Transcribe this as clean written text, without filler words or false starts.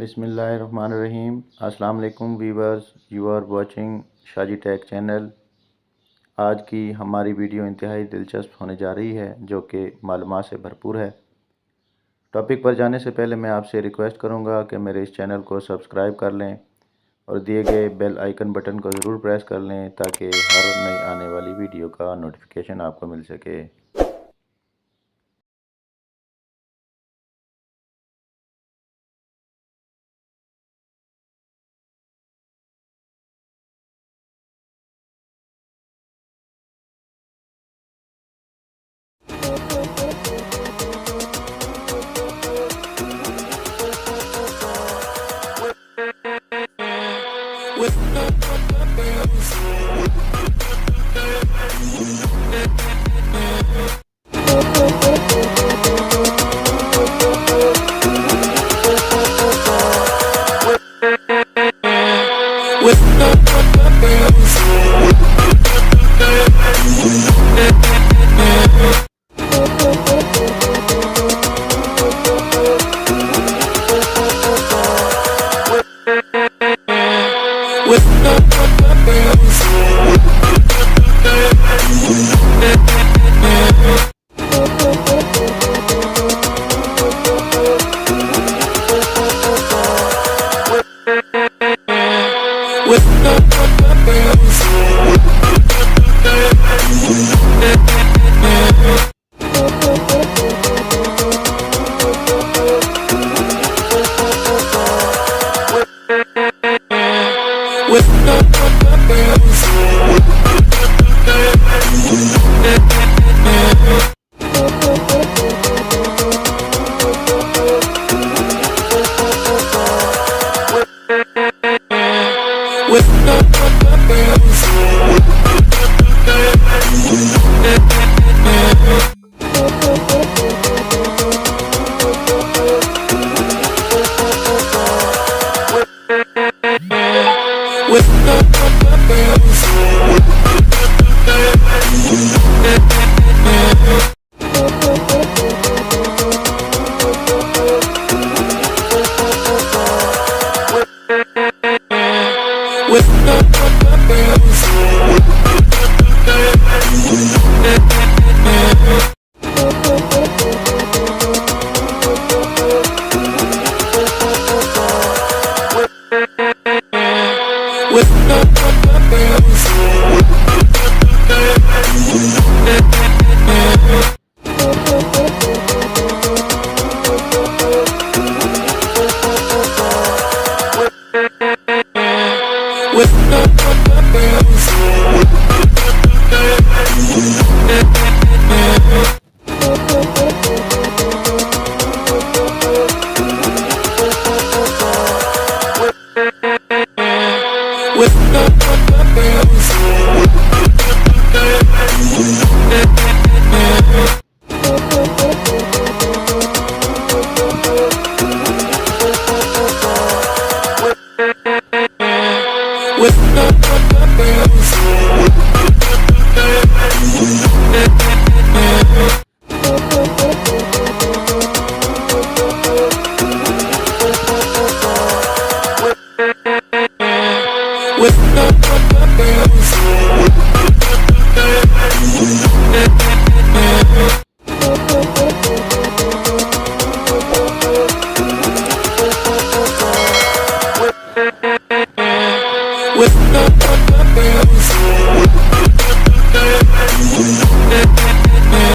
बिस्मिल्लाहिर्रहमानिर्रहीम। अस्सलाम वालेकुम viewers, you are watching Shaji tech channel. आज की हमारी वीडियो इंतहाई दिलचस्प होने जा रही है, जो कि मालूमात से भरपूर है। टॉपिक पर जाने से पहले मैं आपसे रिक्वेस्ट करूंगा कि मेरे इस चैनल को सब्सक्राइब कर लें और दिए गए बेल आइकन बटन को ज़रूर प्रेस कर लें ताकि हर नई आने वाली वीडियो का नोटिफिकेशन आपको मिल सके। with